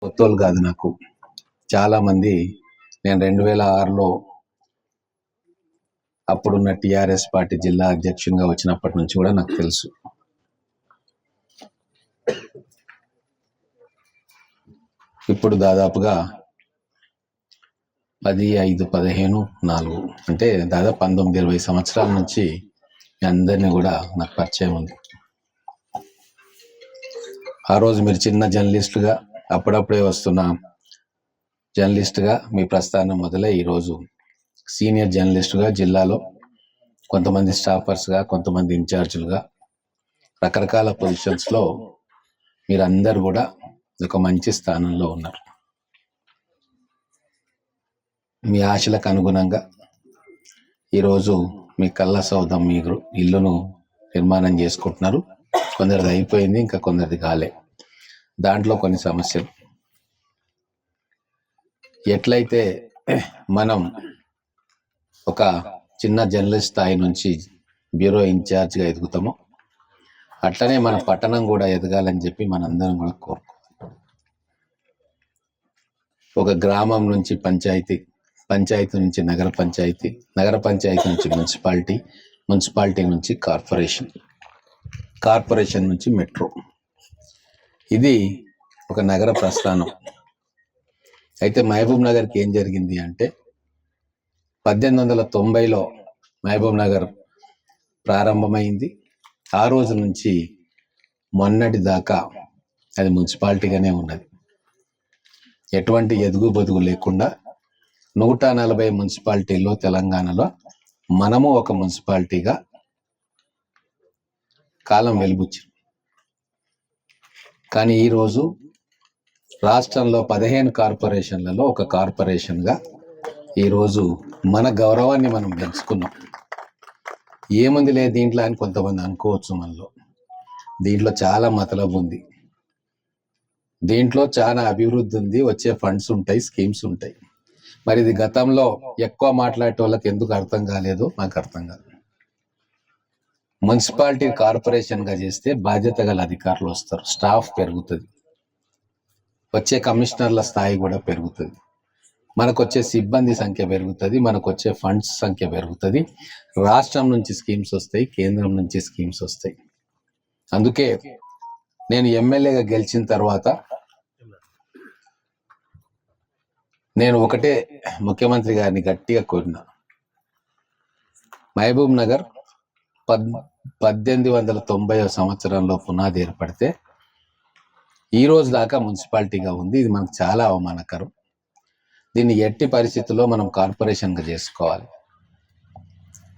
కొత్తోళ్ళు కాదు నాకు. చాలామంది నేను 2006లో అప్పుడున్న టీఆర్ఎస్ పార్టీ జిల్లా అధ్యక్షునిగా వచ్చినప్పటి నుంచి కూడా నాకు తెలుసు. ఇప్పుడు దాదాపుగా 10, 5, 15, 4 అంటే దాదాపు 19-20 సంవత్సరాల నుంచి మీ అందరినీ కూడా నాకు పరిచయం ఉంది. ఆ రోజు మీరు చిన్న జర్నలిస్టుగా అప్పుడప్పుడే వస్తున్న జర్నలిస్టుగా మీ ప్రస్థానం మొదలై ఈరోజు సీనియర్ జర్నలిస్టుగా జిల్లాలో కొంతమంది స్టాఫర్స్గా, కొంతమంది ఇన్ఛార్జీలుగా రకరకాల పొజిషన్స్లో మీరందరూ కూడా ఒక మంచి స్థానంలో ఉన్నారు. మీ ఆశలకు అనుగుణంగా ఈరోజు మీ కళ్ళ సౌధం మీరు ఇల్లును నిర్మాణం చేసుకుంటున్నారు. కొందరిది అయిపోయింది, ఇంకా కొందరిది కాలే. దాంట్లో కొన్ని సమస్యలు. ఎట్లయితే మనం ఒక చిన్న జర్నలిస్ట్ స్థాయి నుంచి బ్యూరో ఇన్ఛార్జ్గా ఎదుగుతామో అట్లనే మన పట్టణం కూడా ఎదగాలని చెప్పి మనందరం కూడా కోరుకోవాలి. ఒక గ్రామం నుంచి పంచాయతీ, పంచాయతీ నుంచి నగర పంచాయతీ, నగర పంచాయతీ నుంచి మున్సిపాలిటీ, మున్సిపాలిటీ నుంచి కార్పొరేషన్, కార్పొరేషన్ నుంచి మెట్రో. ఇది ఒక నగర ప్రస్థానం. అయితే మహబూబ్ నగర్కి ఏం జరిగింది అంటే 1890లో మహబూబ్ నగర్ ప్రారంభమైంది. ఆ రోజు నుంచి మొన్నటి దాకా అది మున్సిపాలిటీగానే ఉన్నది. ఎటువంటి ఎదుగు బొదుగు లేకుండా 140 మున్సిపాలిటీల్లో తెలంగాణలో మనము ఒక మున్సిపాలిటీగా కాలం వెలుబుచ్చి. కానీ ఈరోజు రాష్ట్రంలో 15 కార్పొరేషన్లలో ఒక కార్పొరేషన్గా ఈరోజు మన గౌరవాన్ని మనం పెంచుకున్నాం. ఏముంది లేదు దీంట్లో అని కొంతమంది అనుకోవచ్చు. మనలో దీంట్లో చాలా మతలబు ఉంది, దీంట్లో చాలా అభివృద్ధి ఉంది, వచ్చే ఫండ్స్ ఉంటాయి, స్కీమ్స్ ఉంటాయి. మరి ఇది గతంలో ఎక్కువ మాట్లాడే వాళ్ళకి ఎందుకు అర్థం కాలేదు నాకు అర్థం కాదు. మున్సిపాలిటీ కార్పొరేషన్గా చేస్తే బాధ్యత గల అధికారులు వస్తారు, స్టాఫ్ పెరుగుతుంది, వచ్చే కమిషనర్ల స్థాయి కూడా పెరుగుతుంది, మనకు వచ్చే సిబ్బంది సంఖ్య పెరుగుతుంది, మనకు వచ్చే ఫండ్స్ సంఖ్య పెరుగుతుంది, రాష్ట్రం నుంచి స్కీమ్స్ వస్తాయి, కేంద్రం నుంచి స్కీమ్స్ వస్తాయి. అందుకే నేను ఎమ్మెల్యేగా గెలిచిన తర్వాత నేను ఒకటే ముఖ్యమంత్రి గారిని గట్టిగా కోరినా, మహబూబ్ నగర్ 1890వ సంవత్సరంలో పునాది ఏర్పడితే ఈ రోజు దాకా మున్సిపాలిటీగా ఉంది. ఇది మనకు చాలా అవమానకరం. దీన్ని ఎట్టి పరిస్థితుల్లో మనం కార్పొరేషన్గా చేసుకోవాలి.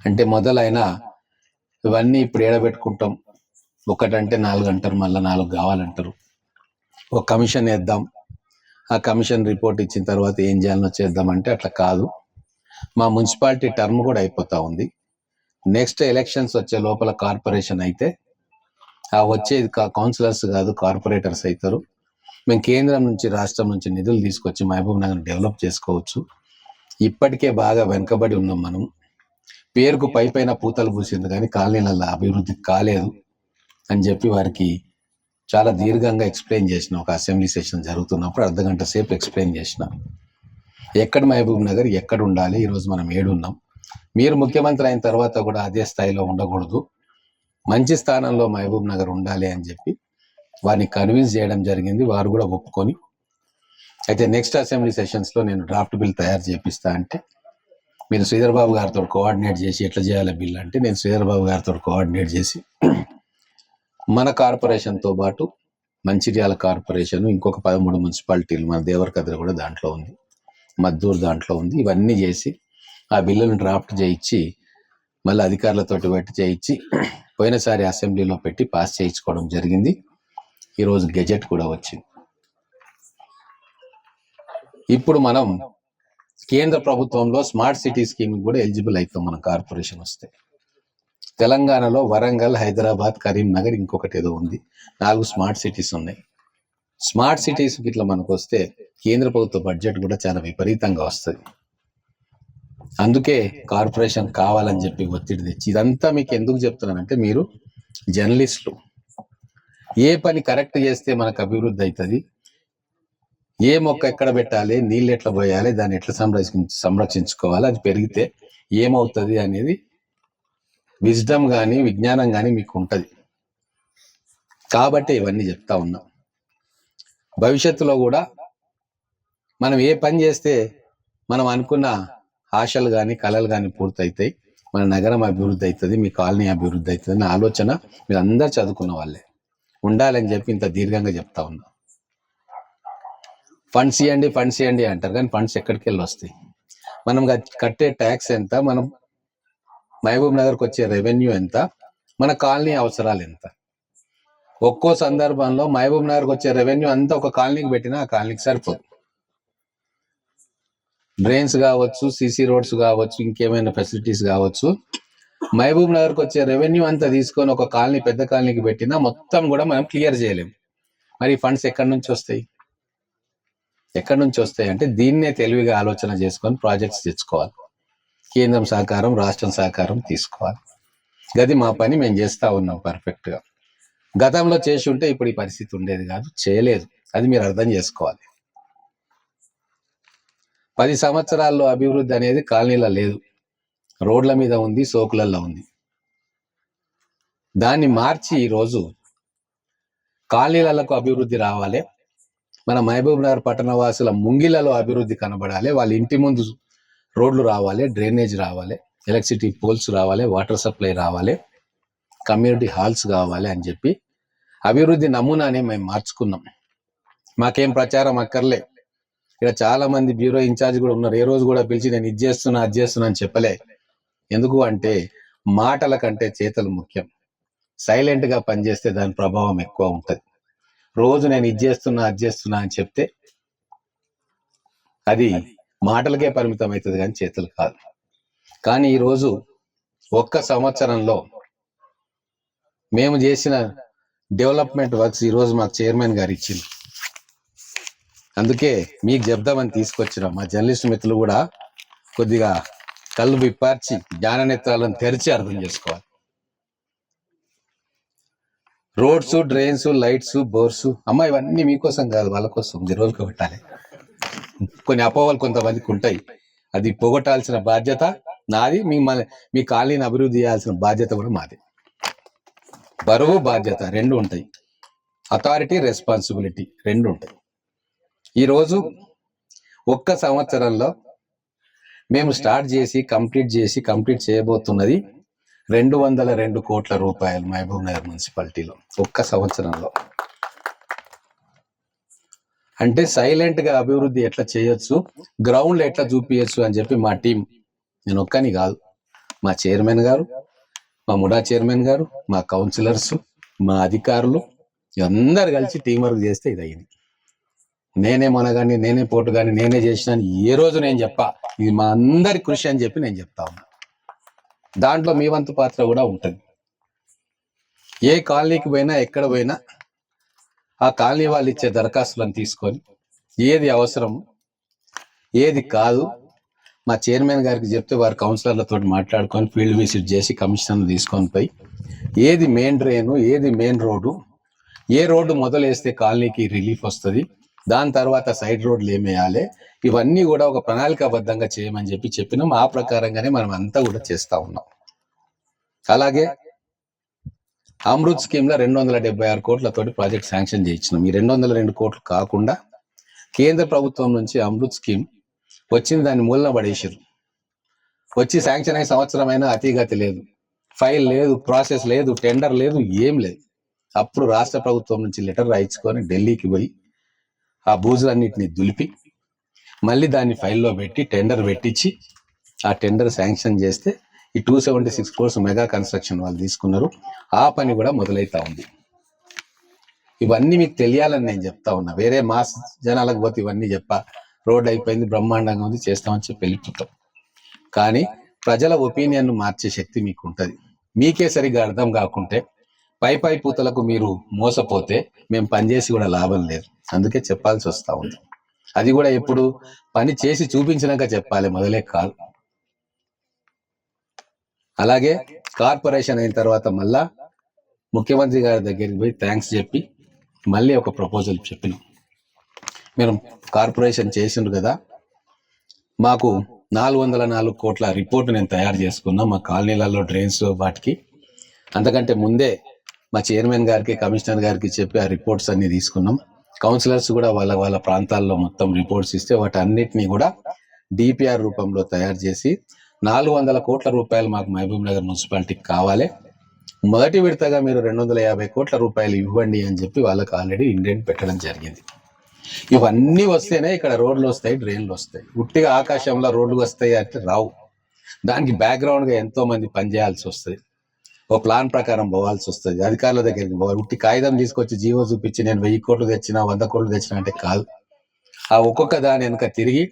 అంటే మొదలైన ఇవన్నీ ఇప్పుడు ఏడబెట్టుకుంటాం. ఒకటంటే 4 అంటారు, మళ్ళీ 4 కావాలంటారు. ఒక కమిషన్ వేద్దాం, ఆ కమిషన్ రిపోర్ట్ ఇచ్చిన తర్వాత ఏం చేయాలనో చేద్దామంటే అట్లా కాదు. మా మున్సిపాలిటీ టర్మ్ కూడా అయిపోతూ ఉంది. నెక్స్ట్ ఎలక్షన్స్ వచ్చే లోపల కార్పొరేషన్ అయితే ఆ వచ్చేది కౌన్సిలర్స్ కాదు, కార్పొరేటర్స్ అవుతారు. మేము కేంద్రం నుంచి, రాష్ట్రం నుంచి నిధులు తీసుకొచ్చి మహబూబ్ నగర్ డెవలప్ చేసుకోవచ్చు. ఇప్పటికే బాగా వెనుకబడి ఉన్నాం మనం. పేరుకు పైపైన పూతలు పూసింది కానీ కాలనీలలో అభివృద్ధి కాలేదు అని చెప్పి వారికి చాలా దీర్ఘంగా ఎక్స్ప్లెయిన్ చేసిన. ఒక అసెంబ్లీ సెషన్ జరుగుతున్నప్పుడు అర్ధగంట సేపు ఎక్స్ప్లెయిన్ చేసిన ఎక్కడ మహబూబ్ నగర్ ఎక్కడ ఉండాలి, ఈరోజు మనం ఏడున్నాం. మీరు ముఖ్యమంత్రి అయిన తర్వాత కూడా అదే స్థాయిలో ఉండకూడదు, మంచి స్థానంలో మహబూబ్ నగర్ ఉండాలి అని చెప్పి వారిని కన్విన్స్ చేయడం జరిగింది. వారు కూడా ఒప్పుకొని అయితే నెక్స్ట్ అసెంబ్లీ సెషన్స్లో నేను డ్రాఫ్ట్ బిల్ తయారు చేపిస్తా అంటే మీరు శ్రీధర్ బాబు గారితో కోఆర్డినేట్ చేసి ఎట్లా చేయాలి బిల్ అంటే నేను శ్రీధర్ బాబు గారితో కోఆర్డినేట్ చేసి మన కార్పొరేషన్తో పాటు మంచిర్యాల కార్పొరేషన్, ఇంకొక 13 మున్సిపాలిటీలు, మన దేవరకద్ర కూడా దాంట్లో ఉంది, మద్దూరు దాంట్లో ఉంది, ఇవన్నీ చేసి ఆ బిల్లును డ్రాఫ్ట్ చేయించి మళ్ళీ అధికారులతోటి పెట్టి చేయించి పోయినసారి అసెంబ్లీలో పెట్టి పాస్ చేయించుకోవడం జరిగింది. ఈరోజు గెజెట్ కూడా వచ్చింది. ఇప్పుడు మనం కేంద్ర ప్రభుత్వంలో స్మార్ట్ సిటీ స్కీమ్ కూడా ఎలిజిబుల్ అవుతాం మన కార్పొరేషన్ వస్తే. తెలంగాణలో వరంగల్, హైదరాబాద్, కరీంనగర్, ఇంకొకటి ఏదో ఉంది, 4 స్మార్ట్ సిటీస్ ఉన్నాయి. స్మార్ట్ సిటీస్ ఇట్లా మనకు వస్తే కేంద్ర ప్రభుత్వ బడ్జెట్ కూడా చాలా విపరీతంగా వస్తుంది. అందుకే కార్పొరేషన్ కావాలని చెప్పి ఒత్తిడి తెచ్చి ఇదంతా మీకు ఎందుకు చెప్తున్నానంటే మీరు జర్నలిస్టులు ఏ పని కరెక్ట్ చేస్తే మనకు అభివృద్ధి అవుతుంది, ఏ మొక్క ఎక్కడ పెట్టాలి, నీళ్ళు ఎట్లా పోయాలి, దాన్ని ఎట్లా సంరక్షించుకోవాలి, అది పెరిగితే ఏమవుతుంది అనేది విజ్డమ్ కానీ విజ్ఞానం కానీ మీకు ఉంటుంది. కాబట్టి ఇవన్నీ చెప్తా ఉన్నాం. భవిష్యత్తులో కూడా మనం ఏ పని చేస్తే మనం అనుకున్న ఆశలు కానీ కళలు కానీ పూర్తవుతాయి, మన నగరం అభివృద్ధి అవుతుంది, మీ కాలనీ అభివృద్ధి అవుతుంది అనే ఆలోచన మీరు అందరు చదువుకున్న వాళ్ళే ఉండాలని చెప్పి ఇంత దీర్ఘంగా చెప్తా ఉన్నా. ఫండ్స్ ఇవ్వండి అంటారు, కానీ ఫండ్స్ ఎక్కడికి వెళ్ళి వస్తాయి? మనం కట్టే ట్యాక్స్ ఎంత, మనం మహబూబ్ నగర్కి వచ్చే రెవెన్యూ ఎంత, మన కాలనీ అవసరాలు ఎంత? ఒక్కో సందర్భంలో మహబూబ్ నగర్కి వచ్చే రెవెన్యూ అంతా ఒక కాలనీకి పెట్టినా ఆ కాలనీకి సరిపోదు. డ్రైన్స్ కావచ్చు, సిసి రోడ్స్ కావచ్చు, ఇంకేమైనా ఫెసిలిటీస్ కావచ్చు, మహబూబ్ నగర్కి వచ్చే రెవెన్యూ అంతా తీసుకొని ఒక కాలనీ పెద్ద కాలనీకి పెట్టినా మొత్తం కూడా మనం క్లియర్ చేయలేము. మరి ఫండ్స్ ఎక్కడి నుంచి వస్తాయి? అంటే దీన్నే తెలివిగా ఆలోచన చేసుకొని ప్రాజెక్ట్స్ తెచ్చుకోవాలి. కేంద్రం సహకారం, రాష్ట్రం సహకారం తీసుకోవాలి. గది మా పని మేము చేస్తూ ఉన్నాం పర్ఫెక్ట్గా. గతంలో చేసి ఉంటే ఇప్పుడు ఈ పరిస్థితి ఉండేది కాదు, చేయలేదు. అది మీరు అర్థం చేసుకోవాలి. 10 సంవత్సరాల్లో అభివృద్ధి అనేది కాలనీలో లేదు, రోడ్ల మీద ఉంది, సోకులలో ఉంది. దాన్ని మార్చి ఈరోజు కాలనీలకు అభివృద్ధి రావాలి. మన మహబూబ్ నగర్ పట్టణ వాసుల ముంగిలలో అభివృద్ధి కనబడాలి. వాళ్ళ ఇంటి ముందు రోడ్లు రావాలి, డ్రైనేజ్ రావాలి, ఎలక్ట్రిసిటీ పోల్స్ రావాలి, వాటర్ సప్లై రావాలి, కమ్యూనిటీ హాల్స్ కావాలి అని చెప్పి అభివృద్ధి నమూనానే మేము మార్చుకున్నాం. మాకేం ప్రచారం అక్కర్లే. ఇక్కడ చాలా మంది బ్యూరో ఇన్ఛార్జ్ కూడా ఉన్నారు. ఏ రోజు కూడా పిలిచి నేను ఇది చేస్తున్నా అది చేస్తున్నా అని చెప్పలే. ఎందుకు అంటే మాటల కంటే చేతలు ముఖ్యం. సైలెంట్ గా పనిచేస్తే దాని ప్రభావం ఎక్కువ ఉంటుంది. రోజు నేను ఇది చేస్తున్నా అది చేస్తున్నా అని చెప్తే అది మాటలకే పరిమితం అవుతుంది, కానీ చేతులు కాదు. కానీ ఈరోజు ఒక్క సంవత్సరంలో మేము చేసిన డెవలప్మెంట్ వర్క్స్ ఈరోజు మాకు చైర్మన్ గారు ఇచ్చింది. అందుకే మీకు చెప్దామని తీసుకొచ్చినాం. మా జర్నలిస్ట్ మిత్రులు కూడా కొద్దిగా కళ్ళు విప్పార్చి జ్ఞాన నేత్రాలను తెరిచి అర్థం చేసుకోవాలి. రోడ్స్, డ్రైన్స్, లైట్స్, బోర్స్, అమ్మ ఇవన్నీ మీకోసం కాదు, వాళ్ళ కోసం రోజుకు పెట్టాలి. కొన్ని అపోహలు కొంతమందికి ఉంటాయి, అది పోగొట్టాల్సిన బాధ్యత నాది. మీ కాలనీని అభివృద్ధి చేయాల్సిన బాధ్యత కూడా మాది. బరువు బాధ్యత రెండు ఉంటాయి, అథారిటీ రెస్పాన్సిబిలిటీ రెండు ఉంటాయి. ఈరోజు ఒక్క సంవత్సరంలో మేము స్టార్ట్ చేసి కంప్లీట్ చేయబోతున్నది 202 కోట్ల రూపాయలు మహబూబ్ నగర్ మున్సిపాలిటీలో ఒక్క సంవత్సరంలో. అంటే సైలెంట్ గా అభివృద్ధి ఎట్లా చేయొచ్చు, గ్రౌండ్ ఎట్లా చూపించచ్చు అని చెప్పి మా టీం, నేను ఒక్కని కాదు, మా చైర్మన్ గారు, మా ముడా చైర్మన్ గారు, మా కౌన్సిలర్స్, మా అధికారులు అందరు కలిసి టీం వర్క్ చేస్తే ఇది అయింది. నేనే మనగాని, నేనే పోటు కానీ, నేనే చేసినాను ఏ రోజు నేను చెప్పా. ఇది మా అందరి కృషి అని చెప్పి నేను చెప్తా ఉన్నా. దాంట్లో మీ వంతు పాత్ర కూడా ఉంటుంది. ఏ కాలనీకి పోయినా, ఎక్కడ పోయినా ఆ కాలనీ వాళ్ళు ఇచ్చే దరఖాస్తులను తీసుకొని ఏది అవసరం ఏది కాదు మా చైర్మన్ గారికి చెప్తే వారి కౌన్సిలర్లతో మాట్లాడుకొని ఫీల్డ్ విజిట్ చేసి కమిషనర్లు తీసుకొని పోయి ఏది మెయిన్ డ్రైను, ఏది మెయిన్ రోడ్డు, ఏ రోడ్డు మొదలేస్తే కాలనీకి రిలీఫ్ వస్తుంది, దాని తర్వాత సైడ్ రోడ్లు ఏమేయాలి, ఇవన్నీ కూడా ఒక ప్రణాళికాబద్ధంగా చేయమని చెప్పినాం. ఆ ప్రకారంగానే మనం అంతా కూడా చేస్తా ఉన్నాం. అలాగే అమృత్ స్కీమ్ లో 276 కోట్లతోటి ప్రాజెక్ట్ శాంక్షన్ చేయించినాం. ఈ 202 కోట్లు కాకుండా కేంద్ర ప్రభుత్వం నుంచి అమృత్ స్కీమ్ వచ్చింది, దాన్ని మూలన పడేసారు. వచ్చి శాంక్షన్ అయ్యే సంవత్సరం అయినా అతిగతి లేదు, ఫైల్ లేదు, ప్రాసెస్ లేదు, టెండర్ లేదు, ఏం లేదు. అప్పుడు రాష్ట్ర ప్రభుత్వం నుంచి లెటర్ రాయించుకొని ఢిల్లీకి పోయి ఆ బూజులన్నింటినీ దులిపి మళ్ళీ దాన్ని ఫైల్లో పెట్టి టెండర్ పెట్టించి ఆ టెండర్ శాంక్షన్ చేస్తే ఈ 276 crores మెగా కన్స్ట్రక్షన్ వాళ్ళు తీసుకున్నారు. ఆ పని కూడా మొదలైతా ఉంది. ఇవన్నీ మీకు తెలియాలని నేను చెప్తా ఉన్నా. వేరే మాస్ జనాలకు పోతే ఇవన్నీ రోడ్ అయిపోయింది, బ్రహ్మాండంగా ఉంది, చేస్తామని చెప్పి వెళ్ళిపోతాం. కానీ ప్రజల ఒపీనియన్ మార్చే శక్తి మీకు ఉంటుంది. మీకే సరిగ్గా అర్థం కాకుంటే పై పూతలకు మీరు మోసపోతే మేము పనిచేసి కూడా లాభం లేదు. అందుకే చెప్పాల్సి వస్తూ ఉంది. అది కూడా ఎప్పుడు పని చేసి చూపించినాక చెప్పాలి, మొదలే కాదు. అలాగే కార్పొరేషన్ అయిన తర్వాత మళ్ళా ముఖ్యమంత్రి గారి దగ్గరికి పోయి థ్యాంక్స్ చెప్పి మళ్ళీ ఒక ప్రపోజల్ చెప్పినాం. మీరు కార్పొరేషన్ చేసిండ్రు కదా, మాకు 404 కోట్ల రిపోర్ట్ నేను తయారు చేసుకున్నా మా కాలనీలలో డ్రైన్స్ వాటికి. అంతకంటే ముందే మా చైర్మన్ గారికి కమిషనర్ గారికి చెప్పి ఆ రిపోర్ట్స్ అన్ని తీసుకున్నాం. కౌన్సిలర్స్ కూడా వాళ్ళ వాళ్ళ ప్రాంతాల్లో మొత్తం రిపోర్ట్స్ ఇస్తే వాటి అన్నిటినీ కూడా డిపిఆర్ రూపంలో తయారు చేసి 400 కోట్ల రూపాయలు మాకు మహబూబ్ నగర్ మున్సిపాలిటీకి కావాలి, మొదటి విడతగా మీరు 250 కోట్ల రూపాయలు ఇవ్వండి అని చెప్పి వాళ్ళకి ఆల్రెడీ ఇండెంట్ పెట్టడం జరిగింది. ఇవన్నీ వస్తేనే ఇక్కడ రోడ్లు వస్తాయి, డ్రైన్లు వస్తాయి. ఉట్టిగా ఆకాశంలో రోడ్లు వస్తాయి అంటే రావు. దానికి బ్యాక్గ్రౌండ్గా ఎంతో మంది పనిచేయాల్సి వస్తుంది, ఓ ప్లాన్ ప్రకారం పోవాల్సి వస్తుంది, అధికారుల దగ్గరికి పోవాలి. ఉట్టి కాగితం తీసుకొచ్చి జీవో చూపించి నేను 1000 కోట్లు తెచ్చినా 100 కోట్లు తెచ్చినా అంటే కాదు. ఆ ఒక్కొక్క దాని వెనక తిరిగి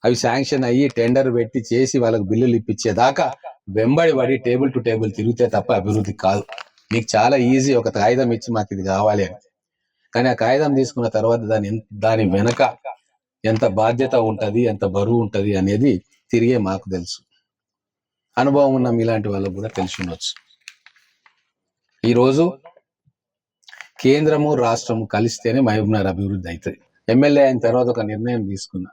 అవి శాంక్షన్ అయ్యి టెండర్ పెట్టి చేసి వాళ్ళకి బిల్లులు ఇప్పించేదాకా వెంబడి పడి టేబుల్ టు టేబుల్ తిరిగితే తప్ప అభివృద్ధి కాదు. మీకు చాలా ఈజీ ఒక కాగితం ఇచ్చి మాకు ఇది కావాలి అని, కానీ ఆ కాగితం తీసుకున్న తర్వాత దాని వెనక ఎంత బాధ్యత ఉంటుంది, ఎంత బరువు ఉంటుంది అనేది తిరిగే మాకు తెలుసు. అనుభవం ఉన్న మీలాంటి వాళ్ళకు కూడా తెలిసి ఉండొచ్చు. ఈరోజు కేంద్రము రాష్ట్రము కలిస్తేనే మహబూబ్నగర్ అభివృద్ధి అవుతుంది. ఎమ్మెల్యే అయిన తర్వాత ఒక నిర్ణయం తీసుకున్నా,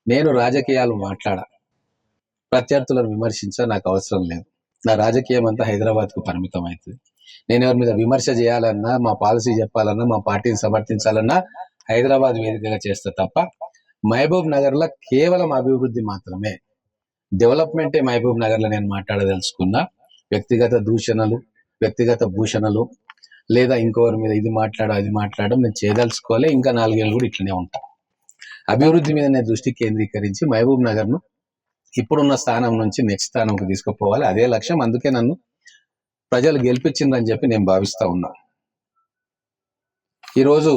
నేను రాజకీయాలు మాట్లాడా, ప్రత్యర్థులను విమర్శించా, నాకు అవసరం లేదు. నా రాజకీయం అంతా హైదరాబాద్కు పరిమితం అవుతుంది. నేను ఎవరి మీద విమర్శ చేయాలన్నా, మా పాలసీ చెప్పాలన్నా, మా పార్టీని సమర్థించాలన్నా హైదరాబాద్ వేదికగా చేస్తా తప్ప మహబూబ్ నగర్లో కేవలం అభివృద్ధి మాత్రమే, డెవలప్మెంటే మహబూబ్ నగర్లో నేను మాట్లాడదలుచుకున్నా. వ్యక్తిగత దూషణలు, వ్యక్తిగత భూషణలు లేదా ఇంకొకరి మీద ఇది అది మాట్లాడడం నేను చేయదలుచుకోలే. ఇంకా 4 ఏళ్ళు కూడా ఇట్లనే ఉంటా. అభివృద్ధి మీద నేను దృష్టి కేంద్రీకరించి మహబూబ్ నగర్ను ఇప్పుడున్న స్థానం నుంచి నెక్స్ట్ స్థానంకు తీసుకుపోవాలి, అదే లక్ష్యం. అందుకే నన్ను ప్రజలు గెలిపించిందని చెప్పి నేను భావిస్తా ఉన్నా. ఈరోజు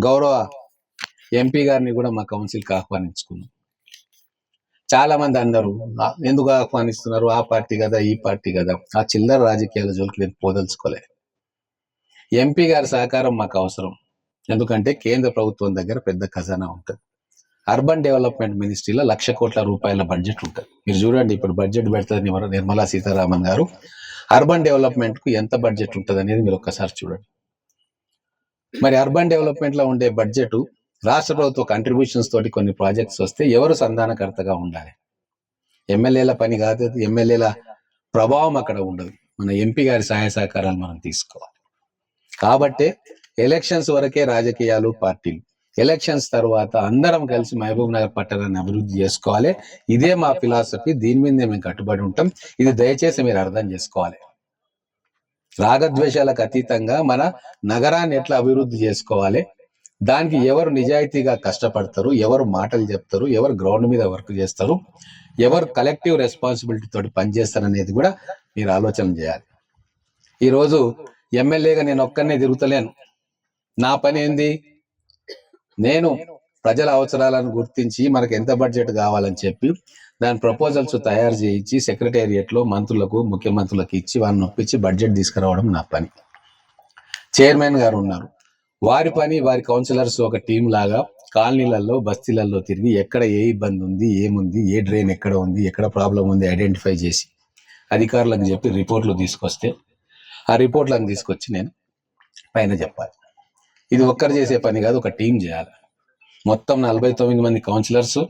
గౌరవ ఎంపీ గారిని కూడా మా కౌన్సిల్కి ఆహ్వానించుకున్నాం. చాలా మంది అన్నారు, ఎందుకు ఆహ్వానిస్తున్నారు, ఆ పార్టీ కదా ఈ పార్టీ కదా. ఆ చిల్లర రాజకీయాల జోలికి నేను పోదలుచుకోలే. ఎంపీ గారి సహకారం మాకు అవసరం, ఎందుకంటే కేంద్ర ప్రభుత్వం దగ్గర పెద్ద ఖజానా ఉంటుంది. అర్బన్ డెవలప్మెంట్ మినిస్ట్రీలో 1,00,000 కోట్ల రూపాయల బడ్జెట్ ఉంటుంది. మీరు చూడండి, ఇప్పుడు బడ్జెట్ పెడుతుంది నిర్మలా సీతారామన్ గారు. అర్బన్ డెవలప్మెంట్ కు ఎంత బడ్జెట్ ఉంటుంది అనేది మీరు ఒక్కసారి చూడండి. మరి అర్బన్ డెవలప్మెంట్ లో ఉండే బడ్జెట్ రాష్ట్ర ప్రభుత్వ కంట్రిబ్యూషన్స్ తోటి కొన్ని ప్రాజెక్ట్స్ వస్తే ఎవరు సంధానకర్తగా ఉండాలి? ఎమ్మెల్యేల పని కాదు, ఎమ్మెల్యేల ప్రభావం అక్కడ ఉండదు. మన ఎంపీ గారి సహాయ సహకారాలు మనం తీసుకోవాలి. కాబట్టి ఎలక్షన్స్ వరకే రాజకీయాలు, పార్టీలు. ఎలక్షన్స్ తర్వాత అందరం కలిసి మహబూబ్ నగర్ పట్టణాన్ని అభివృద్ధి చేసుకోవాలి. ఇదే మా ఫిలాసఫీ, దీని మీదే మేము కట్టుబడి ఉంటాం. ఇది దయచేసి మీరు అర్థం చేసుకోవాలి. రాగద్వేషాలకు అతీతంగా మన నగరాన్ని ఎట్లా అభివృద్ధి చేసుకోవాలి, దానికి ఎవరు నిజాయితీగా కష్టపడతారు, ఎవరు మాటలు చెప్తారు, ఎవరు గ్రౌండ్ మీద వర్క్ చేస్తారు, ఎవరు కలెక్టివ్ రెస్పాన్సిబిలిటీ తోటి పనిచేస్తారు అనేది కూడా మీరు ఆలోచన చేయాలి. ఈరోజు ఎమ్మెల్యేగా నేను ఒక్కనే తిరుగుతలేను. నా పని ఏంది? నేను ప్రజల అవసరాలను గుర్తించి మనకు ఎంత బడ్జెట్ కావాలని చెప్పి దాని ప్రపోజల్స్ తయారు చేయించి సెక్రటేరియట్లో మంత్రులకు, ముఖ్యమంత్రులకు ఇచ్చి వారిని ఒప్పించి బడ్జెట్ తీసుకురావడం నా పని. చైర్మన్ గారు ఉన్నారు, వారి పని వారి కౌన్సిలర్స్ ఒక టీం లాగా కాలనీలలో, బస్తీలలో తిరిగి ఎక్కడ ఏ ఇబ్బంది ఉంది, ఏముంది, ఏ డ్రైన్ ఎక్కడ ఉంది, ఎక్కడ ప్రాబ్లం ఉంది ఐడెంటిఫై చేసి అధికారులకు చెప్పి రిపోర్ట్లు తీసుకొస్తే ఆ రిపోర్ట్లను తీసుకొచ్చి నేను పైన చెప్పాలి. ఇది ఒక్కరు చేసే పని కాదు, ఒక టీం చేయాలి. మొత్తం 49 మంది కౌన్సిలర్స్,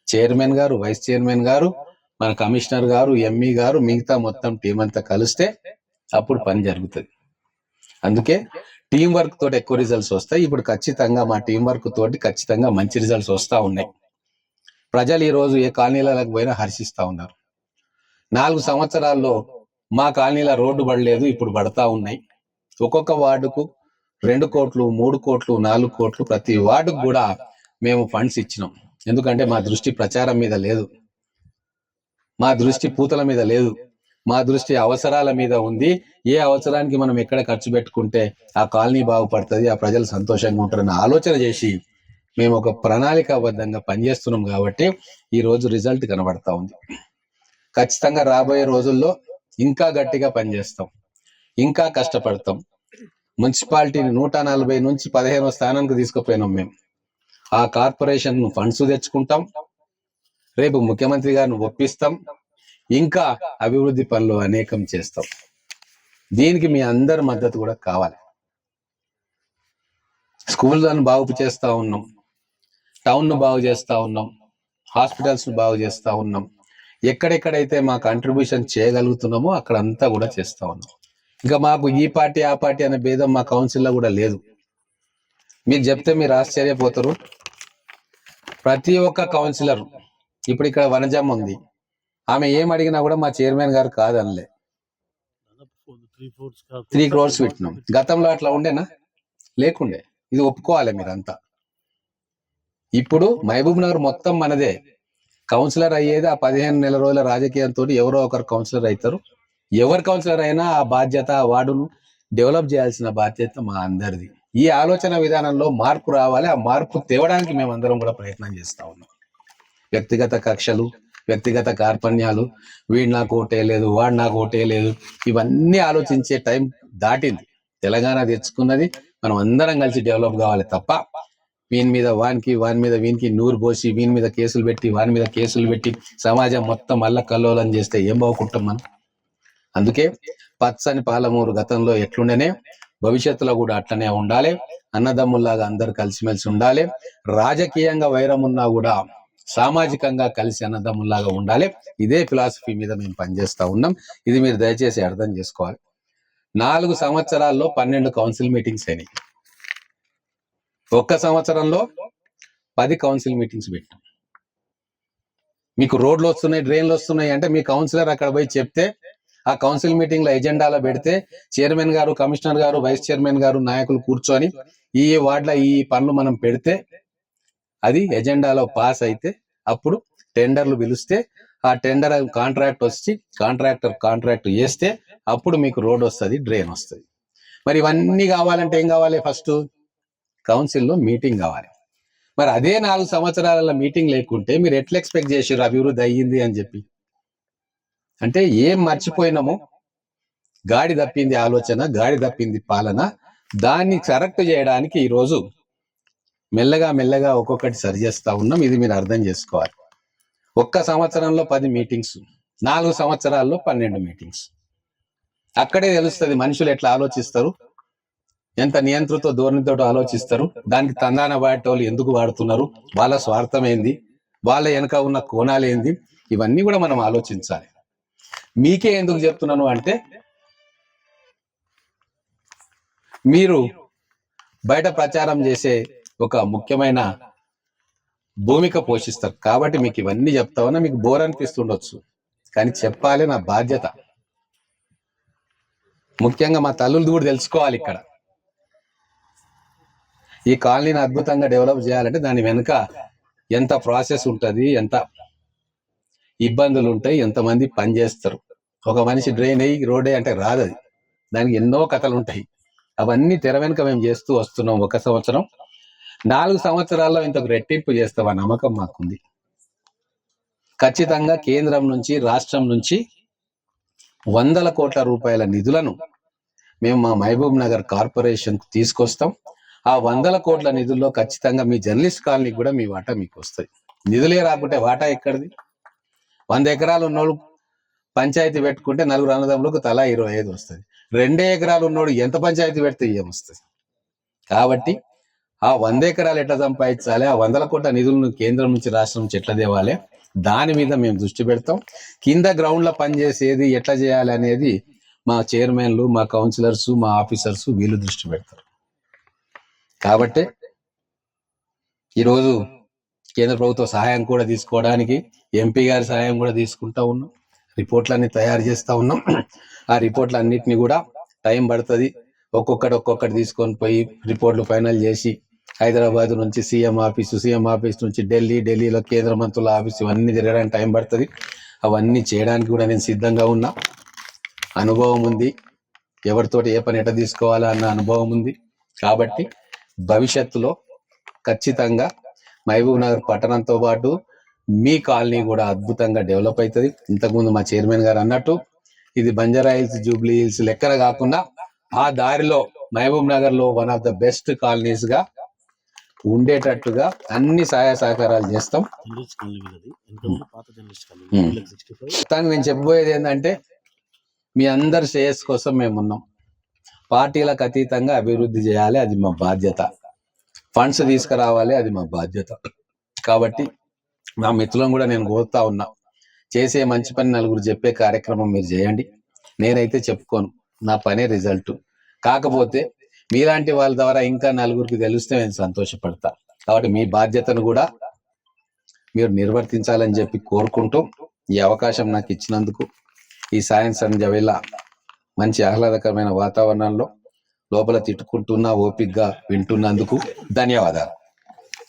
చైర్మన్ గారు, వైస్ చైర్మన్ గారు, మన కమిషనర్ గారు, ఎంఈ గారు, మిగతా మొత్తం టీం అంతా కలిస్తే అప్పుడు పని జరుగుతుంది. అందుకే టీం వర్క్ తోటి ఎక్కువ రిజల్ట్స్ వస్తాయి. ఇప్పుడు ఖచ్చితంగా మా టీం వర్క్ తోటి ఖచ్చితంగా మంచి రిజల్ట్స్ వస్తూ ఉన్నాయి. ప్రజలు ఈ రోజు ఏ కాలనీలకు పోయినా హర్షిస్తూ ఉన్నారు. 4 సంవత్సరాల్లో మా కాలనీల రోడ్డు పడలేదు, ఇప్పుడు పడతా ఉన్నాయి. ఒక్కొక్క వార్డుకు 2 కోట్లు, 3 కోట్లు, 4 కోట్లు ప్రతి వార్డుకు కూడా మేము ఫండ్స్ ఇచ్చినాం. ఎందుకంటే మా దృష్టి ప్రచారం మీద లేదు, మా దృష్టి పూతల మీద లేదు, మా దృష్టి అవసరాల మీద ఉంది. ఏ అవసరానికి మనం ఎక్కడ ఖర్చు పెట్టుకుంటే ఆ కాలనీ బాగుపడుతుంది, ఆ ప్రజలు సంతోషంగా ఉంటారని ఆలోచన చేసి మేము ఒక ప్రణాళికాబద్ధంగా పనిచేస్తున్నాం. కాబట్టి ఈ రోజు రిజల్ట్ కనబడతా ఉంది. ఖచ్చితంగా రాబోయే రోజుల్లో ఇంకా గట్టిగా పనిచేస్తాం, ఇంకా కష్టపడతాం. మున్సిపాలిటీని 140 నుంచి 15వ స్థానానికి తీసుకుపోయినాం మేము. ఆ కార్పొరేషన్ ఫండ్స్ తెచ్చుకుంటాం, రేపు ముఖ్యమంత్రి గారిని ఒప్పిస్తాం, ఇంకా అభివృద్ధి పనులు అనేకం చేస్తాం. దీనికి మీ అందరి మద్దతు కూడా కావాలి. స్కూళ్ళను బాగు చేస్తా ఉన్నాం, టౌన్ను బాగు చేస్తా ఉన్నాం, హాస్పిటల్స్ను బాగు చేస్తా ఉన్నాం. ఎక్కడెక్కడైతే మా కంట్రిబ్యూషన్ చేయగలుగుతున్నామో అక్కడంతా కూడా చేస్తా ఉన్నాం. ఇంకా మాకు ఈ పార్టీ ఆ పార్టీ అనే భేదం మా కౌన్సిల్లో కూడా లేదు. మీరు చెప్తే మీరు ఆశ్చర్యపోతారు. ప్రతి ఒక్క కౌన్సిలర్, ఇప్పుడు ఇక్కడ వనజమ్మ ఉంది, ఆమె ఏం అడిగినా కూడా మా చైర్మన్ గారు కాదనలే. 3 crores పెట్టినాం. గతంలో అట్లా ఉండేనా? లేకుండే. ఇది ఒప్పుకోవాలి మీరంతా. ఇప్పుడు మహబూబ్ నగర్ మొత్తం మనదే. కౌన్సిలర్ అయ్యేది ఆ 15 నెల రోజుల రాజకీయంతో ఎవరో ఒకరు కౌన్సిలర్ అవుతారు. ఎవరు కౌన్సిలర్ అయినా ఆ బాధ్యత, ఆ వార్డును డెవలప్ చేయాల్సిన బాధ్యత మా అందరిది. ఈ ఆలోచన విధానంలో మార్పు రావాలి. ఆ మార్పు తేవడానికి మేమందరం కూడా ప్రయత్నం చేస్తా ఉన్నాం. వ్యక్తిగత కక్షలు, వ్యక్తిగత కార్పణ్యాలు, వీడు నాకు ఓటేయలేదు, వాడు నాకు ఓటేయలేదు, ఇవన్నీ ఆలోచించే టైం దాటింది. తెలంగాణ తెచ్చుకున్నది మనం అందరం కలిసి డెవలప్ కావాలి తప్ప వీని మీద వానికి, వాని మీద వీనికి నూరు పోసి, వీని మీద కేసులు పెట్టి, వాని మీద కేసులు పెట్టి సమాజం మొత్తం మళ్ళా కల్లోలం చేస్తే ఏం బాగుకుంటాం మనం? అందుకే పచ్చని పాలమూరు గతంలో ఎట్లుండేనే భవిష్యత్తులో కూడా అట్లనే ఉండాలి. అన్నదమ్ముల్లాగా అందరు కలిసిమెలిసి ఉండాలి. రాజకీయంగా వైరం ఉన్నా కూడా సామాజికంగా కలిసి అన్నదమ్ముల్లాగా ఉండాలి. ఇదే ఫిలాసఫీ మీద మేము పనిచేస్తా ఉన్నాం. ఇది మీరు దయచేసి అర్థం చేసుకోవాలి. 4 సంవత్సరాల్లో 12 కౌన్సిల్ మీటింగ్స్ అయినాయి. ఒక్క సంవత్సరంలో 10 కౌన్సిల్ మీటింగ్స్ పెట్టాం. మీకు రోడ్లు వస్తున్నాయి, డ్రైన్లు వస్తున్నాయి అంటే మీ కౌన్సిలర్ అక్కడ పోయి చెప్తే ఆ కౌన్సిల్ మీటింగ్ లో ఎజెండాలో పెడితే చైర్మన్ గారు, కమిషనర్ గారు, వైస్ చైర్మన్ గారు, నాయకులు కూర్చొని ఈ వార్డుల ఈ పనులు మనం పెడితే అది ఎజెండాలో పాస్ అయితే అప్పుడు టెండర్లు పిలిస్తే ఆ టెండర్ కాంట్రాక్ట్ వచ్చి కాంట్రాక్ట్ చేస్తే అప్పుడు మీకు రోడ్ వస్తుంది, డ్రైన్ వస్తుంది. మరి ఇవన్నీ కావాలంటే ఏం కావాలి? ఫస్ట్ కౌన్సిల్లో మీటింగ్ కావాలి. మరి అదే 4 సంవత్సరాల మీటింగ్ లేకుంటే మీరు ఎట్లా ఎక్స్పెక్ట్ చేసారు అభివృద్ధి అయ్యింది అని చెప్పి? అంటే ఏం మర్చిపోయినామో, గాడి తప్పింది ఆలోచన, గాడి తప్పింది పాలన. దాన్ని కరెక్ట్ చేయడానికి ఈరోజు మెల్లగా ఒక్కొక్కటి సరి చేస్తా ఉన్నాం. ఇది మీరు అర్థం చేసుకోవాలి. ఒక్క సంవత్సరంలో 10 మీటింగ్స్, 4 సంవత్సరాల్లో 12 మీటింగ్స్. అక్కడే తెలుస్తుంది మనుషులు ఎట్లా ఆలోచిస్తారు, ఎంత నియంత్రిత ధోరణితో ఆలోచిస్తారు, దానికి తందాన వాడేటోళ్ళు ఎందుకు వాడుతున్నారు, వాళ్ళ స్వార్థం ఏంది, వాళ్ళ వెనక ఉన్న కోణాలు ఏంది, ఇవన్నీ కూడా మనం ఆలోచించాలి. మీకే ఎందుకు చెప్తున్నాను అంటే మీరు బయట ప్రచారం చేసే ఒక ముఖ్యమైన భూమిక పోషిస్తారు కాబట్టి మీకు ఇవన్నీ చెప్తా ఉన్నా. మీకు బోర్ అనిపిస్తుండొచ్చు, కానీ చెప్పాలి, నా బాధ్యత. ముఖ్యంగా మా తల్లులు కూడా తెలుసుకోవాలి. ఇక్కడ ఈ కాలనీని అద్భుతంగా డెవలప్ చేయాలంటే దాని వెనుక ఎంత ప్రాసెస్ ఉంటుంది, ఎంత ఇబ్బందులు ఉంటాయి, ఎంతమంది పనిచేస్తారు. ఒక మనిషి డ్రైన్ అయ్యి రోడ్ అంటే రాదు. అది దానికి ఎన్నో కథలు ఉంటాయి. అవన్నీ తెర వెనుక మేము చేస్తూ వస్తున్నాం. 1 సంవత్సరం, 4 సంవత్సరాల్లో ఇంతకు రెట్టింపు చేస్తావా నమ్మకం మాకుంది. ఖచ్చితంగా కేంద్రం నుంచి, రాష్ట్రం నుంచి 100 కోట్ల రూపాయల నిధులను మేము మా మహబూబ్ నగర్ కార్పొరేషన్ తీసుకొస్తాం. ఆ 100 కోట్ల నిధుల్లో ఖచ్చితంగా మీ జర్నలిస్ట్ కాలనీకి కూడా మీ వాటా మీకు వస్తుంది. నిధులే రాకుంటే వాటా ఎక్కడిది? 100 ఎకరాలు ఉన్నోళ్ళు పంచాయతీ పెట్టుకుంటే 4 అన్నదమ్ములకు తలా 25 వస్తుంది. 2 ఎకరాలు ఉన్నోడు ఎంత పంచాయతీ పెడితే ఏమొస్తుంది? కాబట్టి ఆ 100 ఎకరాలు ఎట్లా సంపాదించాలి, ఆ 100 కోట్ల నిధులను కేంద్రం నుంచి, రాష్ట్రం నుంచి ఎట్లా తేవాలి, దాని మీద మేము దృష్టి పెడతాం. కింద గ్రౌండ్ లో పనిచేసేది ఎట్లా చేయాలి అనేది మా చైర్మన్లు, మా కౌన్సిలర్స్, మా ఆఫీసర్స్ వీళ్ళు దృష్టి పెడతారు. కాబట్టి ఈరోజు కేంద్ర ప్రభుత్వ సహాయం కూడా తీసుకోవడానికి ఎంపీ గారి సహాయం కూడా తీసుకుంటా ఉన్నాం. రిపోర్ట్లన్నీ తయారు చేస్తా ఉన్నాం. ఆ రిపోర్ట్లన్నిటిని కూడా టైం పడుతుంది. ఒక్కొక్కటి తీసుకొని పోయి రిపోర్ట్లు ఫైనల్ చేసి హైదరాబాద్ నుంచి సీఎం ఆఫీస్ నుంచి ఢిల్లీలో కేంద్ర మంత్రుల ఆఫీసు, ఇవన్నీ జరగడానికి టైం పడుతుంది. అవన్నీ చేయడానికి కూడా నేను సిద్ధంగా ఉన్నా. అనుభవం ఉంది, ఎవరితోటి ఏ పని ఎట్లా తీసుకోవాలా అన్న అనుభవం ఉంది. కాబట్టి భవిష్యత్తులో ఖచ్చితంగా మహబూబ్ నగర్ పట్టణంతో పాటు మీ కాలనీ కూడా అద్భుతంగా డెవలప్ అవుతుంది. ఇంతకుముందు మా చైర్మన్ గారు అన్నట్టు ఇది బంజారా హిల్స్, జూబ్లీ హిల్స్ లెక్కన కాకుండా ఆ దారిలో మహబూబ్ నగర్ లో one of the best colonies గా ఉండేటట్టుగా అన్ని సహాయ సహకారాలు చేస్తాం. నేను చెప్పబోయేది ఏంటంటే మీ అందరి శ్రేయస్ కోసం మేము ఉన్నాం. పార్టీలకు అతీతంగా అభివృద్ధి చేయాలి, అది మా బాధ్యత. ఫండ్స్ తీసుకురావాలి, అది మా బాధ్యత. కాబట్టి మా మిత్రులను కూడా నేను కోరుతా ఉన్నా, చేసే మంచి పని నలుగురు చెప్పే కార్యక్రమం మీరు చేయండి. నేనైతే చెప్పుకోను, నా పనే రిజల్ట్. కాకపోతే మీలాంటి వాళ్ళ ద్వారా ఇంకా నలుగురికి తెలిస్తే నేను సంతోషపడతా. కాబట్టి మీ బాధ్యతను కూడా మీరు నిర్వర్తించాలని చెప్పి కోరుకుంటూ, ఈ అవకాశం నాకు ఇచ్చినందుకు, ఈ సాయం సంధ్య వేళ మంచి ఆహ్లాదకరమైన వాతావరణంలో లోపల తిట్టుకుంటున్నా ఓపికగా వింటున్నందుకు ధన్యవాదాలు.